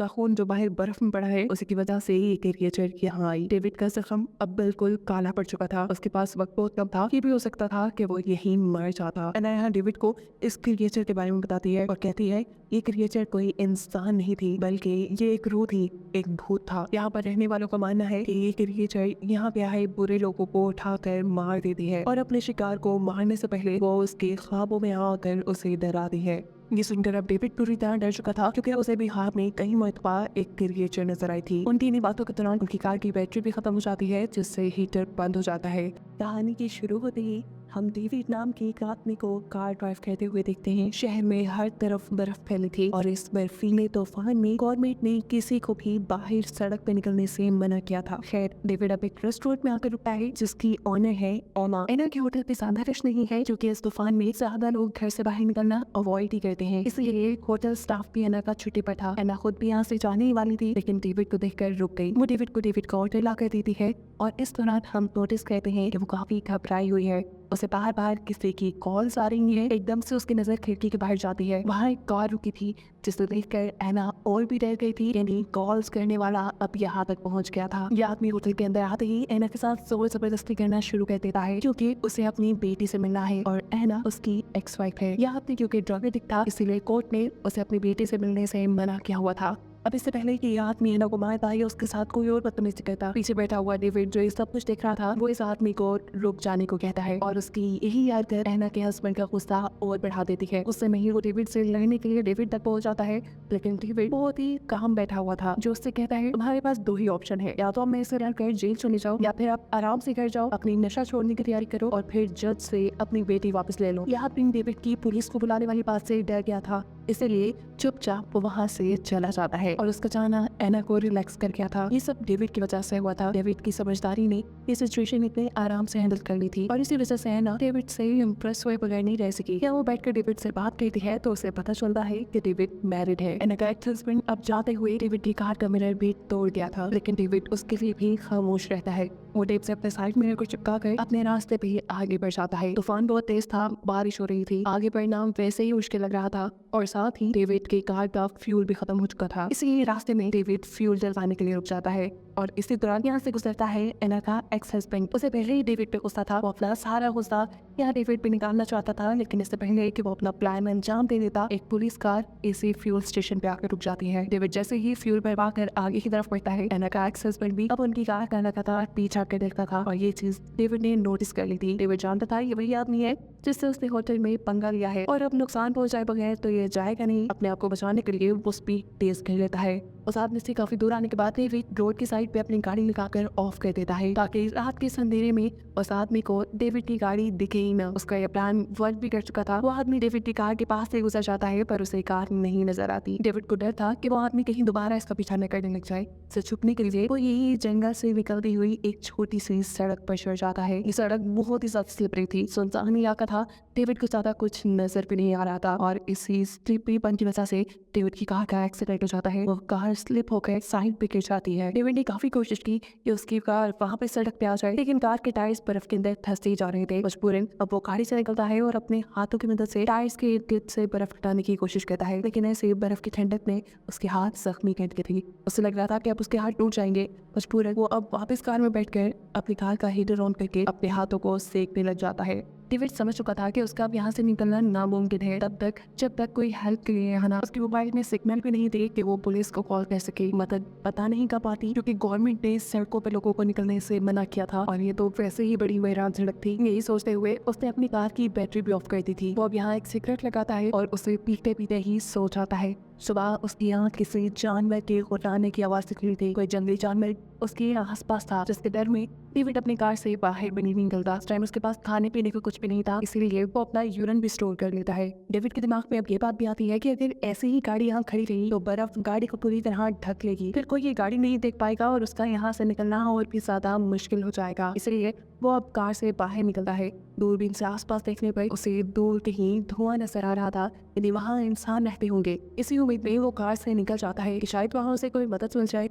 उसका खून जो बाहर बर्फ में पड़ा है उसी की वजह से ये क्रिएचर यहाँ आई। डेविड का जख्म अब बिल्कुल काला पड़ चुका था, उसके पास वक्त बहुत कम था। ये भी हो सकता था कि वो यहीं मर जाता। एना यहाँ डेविड को इस क्रिएचर के बारे में बताती है और कहती है ये क्रिएचर कोई इंसान नहीं थी बल्कि ये एक रूह थी, एक भूत था। यहाँ पर रहने वालों का मानना है कि ये क्रिएचर यहाँ पे आए बुरे लोगों को उठाकर मार देती है और अपने शिकार को मारने से पहले वो उसके ख्वाबों में आकर उसे डराती है। ये सुनकर अब डेविड पूरी तरह डर चुका था क्योंकि उसे भी ख्वाब में कई मरतबा एक क्रिएचर नजर आई थी। उनकी इन्हीं बातों के दौरान उनकी कार की बैटरी भी खत्म हो जाती है जिससे हीटर बंद हो जाता है। कहानी की शुरू होते ही हम डेविड नाम के एक आदमी को कार ड्राइव करते हुए देखते हैं। शहर में हर तरफ बर्फ फैली थी और इस बर्फीले तूफान में गवर्नमेंट ने किसी को भी बाहर सड़क पे निकलने से मना किया था। खैर डेविड अब एक रेस्टोरेंट में आकर रुकता है जिसकी ऑनर है एना। एना के होटल पे ज्यादा रश नहीं है क्योंकि इस तूफान में ज्यादा लोग घर से बाहर निकलना अवॉइड ही करते हैं, इसलिए होटल स्टाफ भी एना का छुट्टी पर था। एना खुद भी यहाँ से जाने ही वाली थी लेकिन डेविड को देखकर रुक गई। वो डेविड का ऑर्डर ला कर देती है और इस दौरान हम नोटिस करते हैं कि वो काफी घबराई हुई है। उसे बार बार किसी की कॉल्स आ रही है। एकदम से उसकी नजर खिड़की के बाहर जाती है, वहाँ एक कार रुकी थी जिसे देखकर एना और भी डर गई थी, यानी कॉल्स करने वाला अब यहाँ तक पहुँच गया था। यह आदमी होटल के अंदर आते ही एना के साथ जोर जबरदस्ती करना शुरू कर देता है क्योंकि उसे अपनी बेटी से मिलना है और एना उसकी एक्स वाइफ है। यह आदमी क्योंकि ड्रामेटिक था इसीलिए कोर्ट ने उसे अपनी बेटी से मिलने से मना किया हुआ था। अब इससे पहले कि यह आदमी एना को मारता या उसके साथ कोई और बदतमीजी करता, पीछे बैठा हुआ डेविड जो ये सब कुछ देख रहा था वो इस आदमी को रुक जाने को कहता है और उसकी यही याद एना के हस्बैंड का गुस्सा और बढ़ा देती है। उससे नहीं वो डेविड से लड़ने के लिए डेविड तक पहुंच जाता है लेकिन डेविड बहुत ही काम बैठा हुआ था जो उससे कहता है तुम्हारे पास दो ही ऑप्शन है, या तो मैं इसे लड़कर जेल चले जाओ या फिर आप आराम से घर जाओ, अपनी नशा छोड़ने की तैयारी करो और फिर जज से अपनी बेटी वापस ले लो। यह आदमी डेविड की पुलिस को बुलाने वाली बात से डर गया था, इसलिए चुपचाप वो वहाँ से चला जाता है और उसका जाना एना को रिलैक्स कर गया था। ये सब डेविड की वजह से हुआ था। डेविड की समझदारी ने ये सिचुएशन इतने आराम से हैंडल कर ली थी और इसी वजह से एना डेविड से इम्प्रेस हुए बगैर नहीं रह सकी। क्या वो बैठकर डेविड से बात करती है तो उसे पता चलता है कि डेविड मैरिड है। एना का एक्स हस्बैंड अब जाते हुए डेविड की कार का मिरर भी तोड़ दिया था लेकिन डेविड उसके लिए भी खामोश रहता है। वो डेव से अपने साइड मिरर को चिपका कर अपने रास्ते पे आगे बढ़ जाता है। तूफान बहुत तेज था, बारिश हो रही थी, आगे बढ़ना वैसे ही मुश्किल लग रहा था और साथ ही डेविड की कार का फ्यूल भी खत्म हो चुका था, इसलिए रास्ते में डेविड फ्यूल डलवाने के लिए रुक जाता है और इसी दौरान यहाँ से गुजरता है एना का एक्स हस्बैंड। उसे पहले ही डेविड पे गुस्सा था, वो अपना सारा गुस्सा यहाँ डेविड पे निकालना चाहता था लेकिन इससे पहले कि वो अपना प्लान अंजाम दे देता एक पुलिस कार इसी फ्यूल स्टेशन पे आकर रुक जाती है। डेविड जैसे ही फ्यूल भरवा कर आगे की तरफ बढ़ता है एना का एक्स हस्बैंड भी अब उनकी कार का लगातार पीछा कर देखता था और ये चीज डेविड ने नोटिस कर ली थी। डेविड जानता था ये वही आदमी है जिससे उसने होटल में पंगा लिया है और अब नुकसान पहुंचाए बगैर तो ये जाएगा नहीं। अपने आप को बचाने के लिए वो स्पीड तेज कर लेता है। उस आदमी से काफी दूर आने के बाद डेविड रोड की साइड पे अपनी गाड़ी लगाकर ऑफ कर देता है ताकि रात के अंधेरे में उस आदमी को डेविड की गाड़ी दिखे ही न। उसका यह प्लान वर्क भी कर चुका था। वो आदमी डेविड की कार के पास से गुजर जाता है पर उसे कार नहीं नजर आती। डेविड को डर था कि वो आदमी कहीं दोबारा इसका पीछा न करने लग जाए। से छुपने के लिए वो यही जंगल से निकलती हुई एक छोटी सी सड़क पर चढ़ जाता है। ये सड़क बहुत ही ज्यादा स्लिपरी थी, सुनसान इलाका था, डेविड को ज्यादा कुछ नजर भी नहीं आ रहा था और इसी स्लिपरीपन की वजह से डेविड की कार का एक्सीडेंट हो जाता है। वो कार स्लिप होकर साइड पे गिर जाती है। डेविड ने काफी कोशिश की कि उसकी कार वहाँ पे सड़क पे आ जाए लेकिन कार के टायर्स बर्फ के अंदर धंसते ही जा रहे थे। मजबूरन अब वो गाड़ी से निकलता है और अपने हाथों की मदद से टायर्स के इर्द गिर्द से बर्फ हटाने की कोशिश करता है लेकिन ऐसे बर्फ की ठंडक ने उसके हाथ जख्मी कर दिए थे। उसे लग रहा था कि अब उसके हाथ टूट जाएंगे। मजबूरन वो अब वापस कार में बैठकर अपनी कार का हीटर ऑन करके अपने हाथों को सेकने लग जाता है। डेविड समझ चुका था कि उसका अब यहाँ से निकलना नामुमकिन है तब तक जब तक कोई हेल्प के लिए ना उसके मोबाइल में सिग्नल भी नहीं थे कि वो पुलिस को कॉल कर सके। मदद पता नहीं कब आती क्योंकि गवर्नमेंट ने सड़कों पे लोगों को निकलने से मना किया था और ये तो वैसे ही बड़ी वैरान सड़क थी। यही सोचते हुए उसने अपनी कार की बैटरी भी ऑफ कर दी थी। वो अब यहाँ एक सिगरेट लगाता है और उसे पीते पीते ही सो जाता है। सुबह उसकी यहाँ किसी जानवर के गुर्राने की आवाज दिख रही थी। कोई जंगली जानवर उसके आसपास था जिसके डर में डेविड अपनी कार से बाहर भी नहीं निकलता। इस टाइम उसके पास खाने पीने को कुछ भी नहीं था, इसीलिए वो अपना यूरिन भी स्टोर कर लेता है। डेविड के दिमाग में अब ये बात भी आती है कि अगर ऐसे ही गाड़ी यहाँ खड़ी रही तो बर्फ गाड़ी को पूरी तरह ढक लेगी, फिर कोई ये गाड़ी नहीं देख पाएगा और उसका यहाँ से निकलना और भी ज्यादा मुश्किल हो जाएगा। इसलिए वो अब कार से बाहर निकलता है। दूरबीन से आसपास देखने पर उसे दूर कहीं धुआं नजर आ रहा था, यदि वहाँ इंसान रहते होंगे। इसी उम्मीद में वो कार से निकल जाता है कि शायद वहाँ उसे कोई मदद मिल जाए।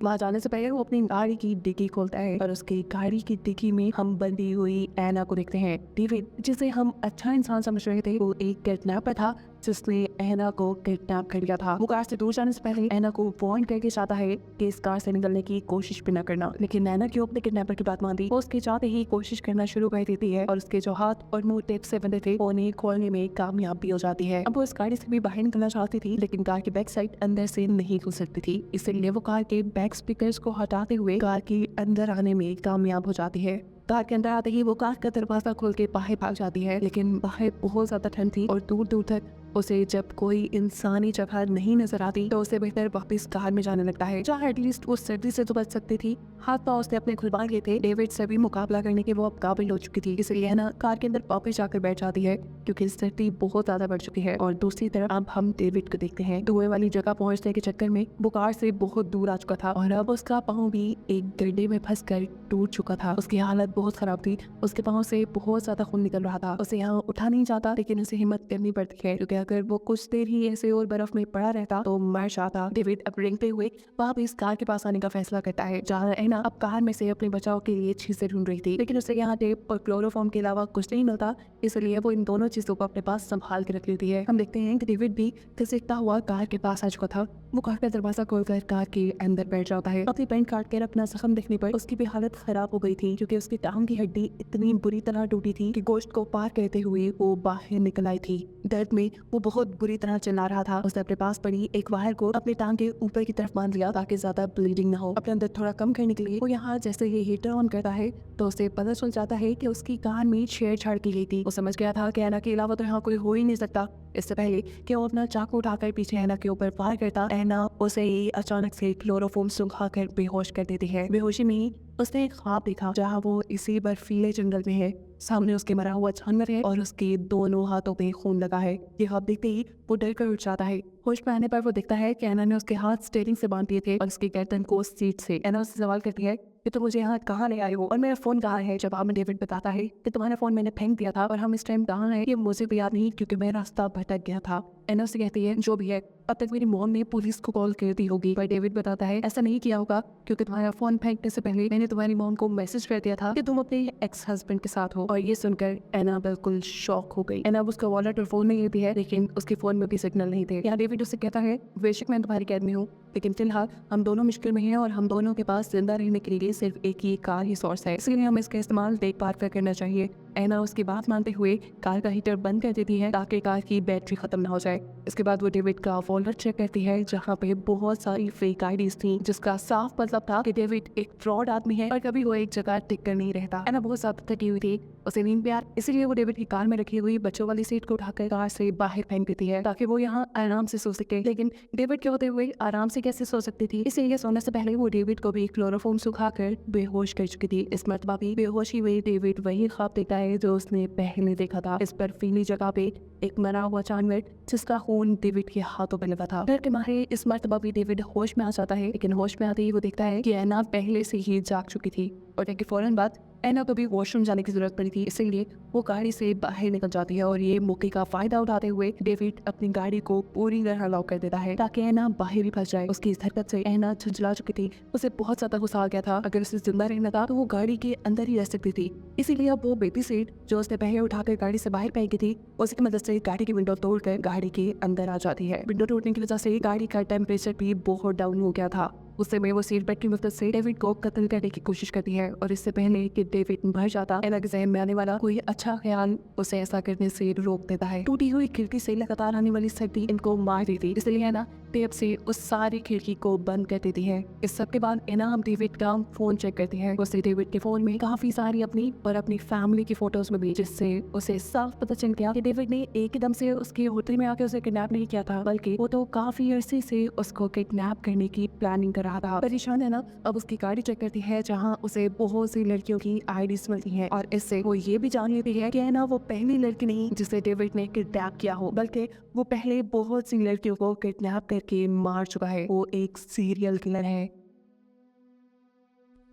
वहाँ जाने से पहले वो अपनी गाड़ी की डिग्गी खोलता है और उसकी गाड़ी की डिग्गी में हम बंधी हुई एना को देखते हैं। डेविड जिसे हम अच्छा इंसान समझ रहे थे वो एक किडनैपर था जिसने ऐना को किडनैप कर लिया था। वो कार से दूर जाने से पहले ऐना को वार्न करके चाहता है कि इस कार से निकलने की कोशिश भी न करना, लेकिन ऐना क्यों अपने किडनैपर की बात मानती, वो उसके चाहते ही कोशिश करना शुरू कर देती है और उसके जो हाथ और मुंह टेप से बंधे थे उन्हें खोलने में कामयाब भी हो जाती है। अब वो इस गाड़ी से भी बाहर निकलना चाहती थी, लेकिन कार की बैक साइड अंदर से नहीं खुल सकती थी, इसलिए वो कार के बैक स्पीकर्स को हटाते हुए कार के अंदर आने में कामयाब हो जाती है। कार के अंदर आते ही वो कार का दरवाजा खोल के बाहर भाग जाती है, लेकिन बाहर बहुत ज्यादा ठंड थी और दूर दूर तक उसे जब कोई इंसानी जगह नहीं नजर आती तो उसे बेहतर वापस कार में जाने लगता है, जहाँ एटलीस्ट वो सर्दी से तो बच सकती थी। हाथ पाँव उसने अपने खुलवा लिए थे, डेविड से भी मुकाबला करने के वो अब काबिल हो चुकी थी, इसलिए है ना कार के अंदर वापस जाकर बैठ जाती है क्योंकि सर्दी बहुत ज्यादा बढ़ चुकी है। और दूसरी तरफ अब हम डेविड को देखते हैं, धुएं वाली जगह पहुंचने के चक्कर में वो कार से बहुत दूर आ चुका था और अब उसका पाँव भी एक गड्ढे में फंस कर टूट चुका था। उसकी हालत बहुत खराब थी, उसके पाँव से बहुत ज्यादा खून निकल रहा था। उसे यहाँ उठा नहीं जाता, लेकिन उसे हिम्मत करनी पड़ती है क्योंकि अगर वो कुछ देर ही ऐसे और बर्फ में पड़ा रहता तो मर जाता। डेविड अब रेंगते हुए वापस कार के पास आने का फैसला करता है, जहाँ ऐना अब कार में से अपने बचाव के लिए चीजें ढूंढ रही थी, लेकिन उसे यहाँ टेप और क्लोरोफॉर्म के अलावा कुछ नहीं मिलता, इसलिए वो इन दोनों चीजों को अपने पास संभाल के रख लेती है। हम देखते हैं कि डेविड भी घसीटता हुआ कार के पास आ चुका था। वो कार का दरवाजा खोलकर कार के अंदर बैठ जाता है। अपनी पैंट काट कर अपना जख्म देखने पर उसकी भी हालत खराब हो गई थी क्योंकि उसकी टांग की हड्डी इतनी बुरी तरह टूटी थी कि गोश्त को पार करते हुए वो बाहर निकल आई थी। दर्द में वो बहुत बुरी तरह चिल्ला रहा था। उसने अपने पास पड़ी एक वायर को अपनी टांग के ऊपर की तरफ बांध लिया ताकि ज्यादा ब्लीडिंग ना हो। अपने अंदर थोड़ा कम करने के लिए वो यहाँ जैसे ये हीटर ऑन करता है तो उसे पता चल जाता है कि उसकी कान में छेड़छाड़ की गई थी। वो समझ गया था कि ऐना के अलावा तो यहाँ कोई हो ही नहीं सकता। इससे पहले कि वो अपना चाकू उठाकर पीछे ऐना के ऊपर फायर करता, ऐना उसे ही अचानक से क्लोरोफॉर्म सुखाकर बेहोश कर देती है। बेहोशी में ही उसने एक ख्वाब देखा जहाँ वो इसी बर्फीले जंगल में है, सामने उसके मरा हुआ जानवर है और उसके दोनों हाथों पे खून लगा है। ये ख्वाब देखते ही वो डर कर उठ जाता है। होश में आने पर वो देखता है कि ऐना ने उसके हाथ स्टीयरिंग से बांध दिए थे और उसकी गर्दन को सीट से। ऐना उससे सवाल करती है कि तुम मुझे यहाँ कहाँ ले आए हो और मेरा फोन कहाँ है। जवाब में डेविड बताता है कि तुम्हारा फोन मैंने फेंक दिया था और हम इस टाइम कहाँ हैं ये मुझे भी याद नहीं क्योंकि मैं रास्ता भटक गया था। ऐना उससे कहती है जो भी है अब तक मेरी मॉम ने पुलिस को कॉल कर दी होगी, पर डेविड बताता है ऐसा नहीं किया होगा क्योंकि तुम्हारा फोन फेंकने से पहले मैंने तुम्हारी मॉम को मैसेज कर दिया था कि तुम अपने एक्स हस्बैंड के साथ हो। और ये सुनकर ऐना बिल्कुल शॉक हो गई। ऐना उसका वॉलेट और फोन नहीं लेती है, लेकिन उसके फोन में भी सिग्नल नहीं थे। यहाँ डेविड उससे कहता है बेशक मैं तुम्हारी कैद में हूँ, लेकिन फिलहाल हम दोनों मुश्किल में हैं और हम दोनों के पास जिंदा रहने के लिए सिर्फ एक ही कार ही सोर्स है, इसलिए हमें इसका इस्तेमाल देखभाल कर करना चाहिए। ऐना उसकी बात मानते हुए कार का हीटर बंद कर देती है ताकि कार की बैटरी खत्म ना हो जाए। इसके बाद वो डेविड का वॉलेट चेक करती है जहाँ पे बहुत सारी फेक आईडीज थी, जिसका साफ मतलब था कि डेविड एक फ्रॉड आदमी है और कभी वो एक जगह टिक कर नहीं रहता। ऐना बहुत ज्यादा थकी हुई थी, उसे नींद भी आ, इसलिए वो डेविड की कार में रखी हुई बच्चों वाली सीट को उठाकर कार से बाहर फेंक देती है ताकि वो यहाँ आराम से सो सके। लेकिन डेविड के होते हुए आराम से कैसे सो सकती थी, इसलिए सोने से पहले वो डेविड को भी क्लोरोफॉर्म सुखाकर बेहोश कर चुकी थी। इस मरतबा भी बेहोशी हुई डेविड वही ख्वाब देखता है जो उसने पहले देखा था। इस बर्फीली जगह पे एक मरा हुआ जानवर जिसका खून डेविड के हाथों पे लगा था। डर के मारे इस मरतबा भी डेविड होश में आ जाता है, लेकिन होश में आते ही वो देखता है कि ऐना पहले से ही जाग चुकी थी और एक फौरन बाद ऐना को भी वॉशरूम जाने की जरूरत पड़ी थी, इसलिए वो गाड़ी से बाहर निकल जाती है और ये मौके का फायदा उठाते हुए डेविड अपनी गाड़ी को पूरी तरह लॉक कर देता है ताकि ऐना बाहर ही फंस जाए। उसकी इस हरकत से ऐना झुंझला चुकी थी, उसे बहुत ज्यादा गुस्सा आ गया था। अगर उसे जिंदा रहना था तो वो गाड़ी के अंदर ही रह सकती थी, इसीलिए अब वो बेबी सीट जो उसने पहले उठाकर गाड़ी से बाहर फेंकी थी उसकी मदद से गाड़ी की विंडो तोड़कर गाड़ी के अंदर आ जाती है। विंडो टूटने की वजह से गाड़ी का टेम्परेचर भी बहुत डाउन हो गया था। उस समय वो सीट बेल्ट की मदद से डेविड को कत्ल करने की कोशिश करती है और इससे पहले कि डेविड मर जाता ऐना के ज़हन में आने वाला कोई अच्छा ख्याल उसे ऐसा करने से रोक देता है। टूटी हुई खिड़की से लगातार आने वाली सर्दी इनको मार देती, इसलिए ऐना टेप से उस सारी खिड़की को बंद कर देती है। इस सब के बाद ऐना डेविड का फोन चेक करती है। उसे डेविड के फोन में काफी सारी अपनी और अपनी फैमिली की फोटोज में भी, जिससे उसे साफ पता चल गया कि डेविड ने एकदम से उसके होटल में आके उसे किडनैप नहीं किया था, बल्कि वो तो काफी अरसे से उसको किडनैप करने की प्लानिंग कर रहा था। परेशान है ना, अब उसकी गाड़ी चेक करती है जहाँ उसे बहुत सी लड़कियों की आईडीज मिलती है और इससे वो ये भी जान लेती है कि है ना वो पहली लड़की नहीं जिसे डेविड ने किडनैप किया हो, बल्कि वो पहले बहुत सी लड़कियों को किडनैप करके मार चुका है। वो एक सीरियल किलर है।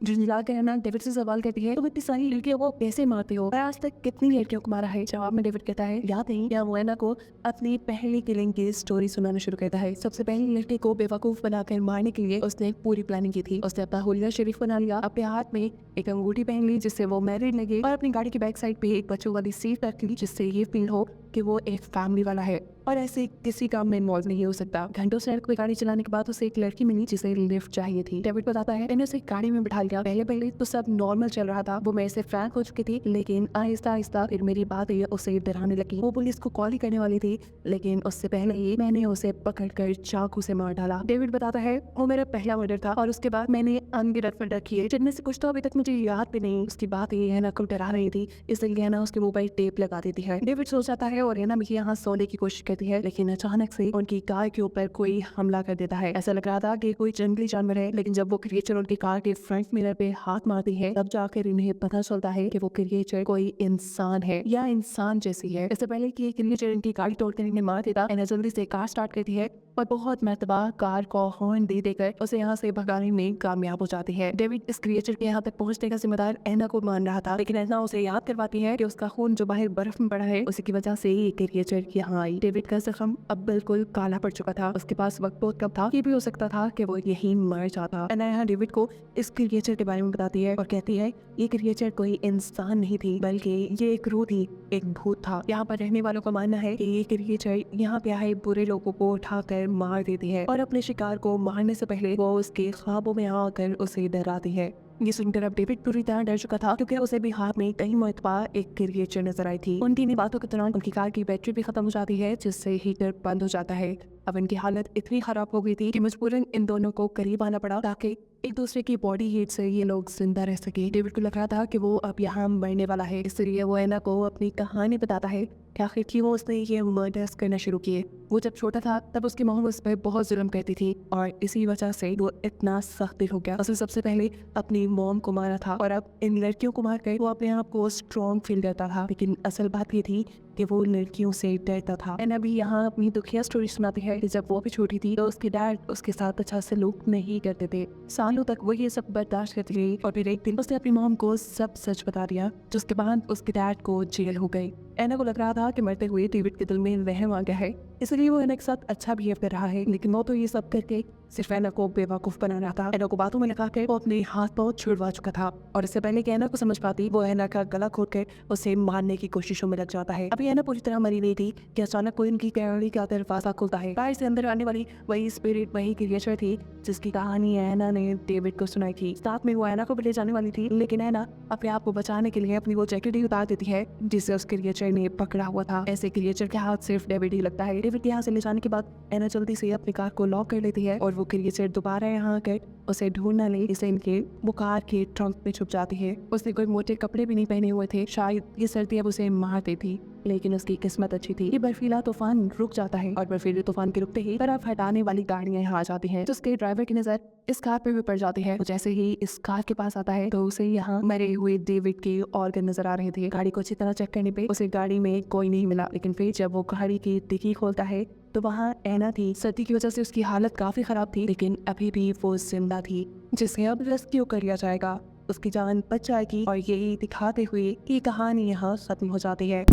झुंझला कर ऐना डेविड से सवाल करती है तुम इतनी सारी लड़कियों को कैसे मारते हो और आज तक कितनी लड़कियों को मारा है। जवाब में डेविड कहता है याद नहीं क्या वो ऐना को अपनी पहली किलिंग की स्टोरी सुनाना शुरू करता है। सबसे पहली लड़की को बेवकूफ बनाकर मारने के लिए उसने एक पूरी प्लानिंग की थी। उसने अपना हुलिया शरीफ बना लिया, अपने हाथ में एक अंगूठी पहन ली जिससे वो मैरिड लगे और अपनी गाड़ी की बैक साइड पे एक बच्चों वाली सीट रख ली जिससे ये फील हो कि वो एक फैमिली वाला है और ऐसे किसी काम में इन्वॉल्व नहीं हो सकता। घंटों से कोई गाड़ी चलाने के बाद उसे एक लड़की मिली जिसे लिफ्ट चाहिए थी। डेविड बताता है मैंने उसे गाड़ी में बिठा लिया। पहले तो सब नॉर्मल चल रहा था, वो मेरे से फ्रैंक हो चुकी थी, लेकिन आहिस्ता आहिस्ता फिर मेरी बात हुई, उसे डराने लगी। वो पुलिस को कॉल ही करने वाली थी, लेकिन उससे पहले ही मैंने उसे पकड़कर चाकू से मार डाला। डेविड बताता है वो मेरा पहला मर्डर था और उसके बाद मैंने अनगिनत मर्डर किए, जिनमें से कुछ तो अभी तक मुझे याद भी नहीं। उसकी बात ये है ना को डरा रही थी, इसलिए ना उसके मुंह पर टेप लगा देती है। डेविड सो जाता है और ना भी यहाँ सोने की कोशिश करती है, लेकिन अचानक से उनकी कार के ऊपर कोई हमला कर देता है। ऐसा लग रहा था कि कोई जंगली जानवर है, लेकिन जब वो क्रिएचर उनकी कार के फ्रंट मिरर पे हाथ मारती है तब जाकर इन्हें पता चलता है कि वो क्रिएचर कोई इंसान है या इंसान जैसी है। इससे पहले कि क्रिएचर इनकी गाड़ी तोड़कर इन्हें मार देता, एना जल्दी से कार स्टार्ट करती है और बहुत मरतबा कार को हॉर्न दे देकर उसे यहाँ से भगाने में कामयाब हो जाती है। डेविड इस क्रिएचर के यहाँ तक पहुँचने का जिम्मेदार एना को मान रहा था, लेकिन एना उसे याद करवाती है कि उसका खून जो बाहर बर्फ में पड़ा है उसी की वजह से ही क्रिएचर यहाँ आई। डेविड का जख्म अब बिल्कुल काला पड़ चुका था, उसके पास वक्त बहुत कम था, ये भी हो सकता था कि वो यहीं मर जाता। एना यहाँ डेविड को इस क्रिएचर के बारे में बताती है और कहती है ये क्रिएचर कोई इंसान नहीं थी, बल्कि ये एक रूह थी, एक भूत था। यहाँ पर रहने वालों का मानना है कि ये क्रिएचर यहाँ पे आए बुरे लोगों को उठाकर मार देती है और अपने शिकार को मारने से पहले वो उसके ख्वाबों में आकर उसे डराती है। ये सुनकर अब डेविड पूरी तरह डर चुका था, क्योंकि उसे भी हाथ में कई मरतबा एक क्रिएचर नजर आई थी। उनकी इन बातों के दौरान उनकी कार की बैटरी भी खत्म हो जाती है, जिससे हीटर बंद हो जाता है। अब इनकी हालत इतनी खराब हो गई थी कि मजबूरन इन दोनों को करीब आना पड़ा ताकि एक दूसरे की बॉडी हीट से ये लोग जिंदा रह सके। डेविड को लग रहा था कि वो अब यहाँ मरने वाला है, इसलिए वो एना को अपनी कहानी बताता है कि आखिर क्यों उसने ये मर्डर्स करना शुरू किए। वो जब छोटा था तब उसकी मॉम उस पर बहुत जुल्म करती थी और इसी वजह से वो इतना सख्त दिल हो गया। उसने सबसे पहले अपनी मॉम को मारा था और अब इन लड़कियों को मार कर वो अपने आप को स्ट्रॉन्ग फील करता था, लेकिन असल बात ये थी कि वो लड़कियों से डरता था। एना भी यहाँ अपनी दुखिया स्टोरी सुनाती है कि जब वो भी छोटी थी तो उसके डैड उसके साथ अच्छा सलूक नहीं करते थे। सालों तक वो ये सब बर्दाश्त करती रही और फिर एक दिन उसने अपनी मॉम को सब सच बता दिया, जिसके बाद उसके डैड को जेल हो गई। एना को लग रहा था कि मरते हुए डेविड के दिल में रहम आ गया है, इसलिए वो एना के साथ अच्छा बिहेव कर रहा है, लेकिन वो तो ये सब करके सिर्फ एना को बेवकूफ बना रहा था। एना को बातों में लगा कर वो अपने हाथ पांव छुड़वा चुका था और इससे पहले कि एना को समझ पाती वो एना का गला खोद कर उसे मारने की कोशिशों में लग जाता है। अभी एना पूरी तरह मरी नहीं थी कि अचानक कोई उनकी कैमरे का दरवाजा खुलता है। बाहर से अंदर आने वाली वही स्पिरिट, वही क्रिएचर थी जिसकी कहानी एना ने डेविड को सुनाई थी। साथ में वो एना को भी ले जाने वाली थी, लेकिन एना अपने आप को बचाने के लिए अपनी वो जैकेट ही उतार देती है जिसे उस क्रिएचर ने पकड़ा हुआ था। ऐसे क्रिएचर के हाथ सिर्फ डेविड ही लगता है। डेविड यहाँ से ले जाने के बाद एना जल्दी से अपनी कार को लॉक कर लेती है और वो क्रिएचर दोबारा यहाँ आकर उसे ढूंढ न ले, इसे इनके वो कार के ट्रंक में छुप जाती है। उसने कोई मोटे कपड़े भी नहीं पहने हुए थे, शायद ये सर्दी अब उसे मारती थी, लेकिन उसकी किस्मत अच्छी थी। ये बर्फीला तूफान रुक जाता है और बर्फीले तूफान के रुकते ही बर्फ हटाने वाली गाड़ियां यहाँ आ जाती हैं, जिसके ड्राइवर की नजर इस कार पे भी पड़ जाती है। तो जैसे ही इस कार के पास आता है तो उसे यहाँ मरे हुए डेविड के ऑर्गन नजर आ रहे थे। गाड़ी को अच्छी तरह चेक करने पे उसे गाड़ी में कोई नहीं मिला, लेकिन फिर जब वो गाड़ी की डिक्की खोलता है तो वहाँ एना थी। सर्दी की वजह से उसकी हालत काफी खराब थी, लेकिन अभी भी वो जिंदा थी, जिसे अब रेस्क्यू कर लिया जाएगा, उसकी जान बच जाएगी और यही दिखाते हुए ये कहानी यहाँ खत्म हो जाती है।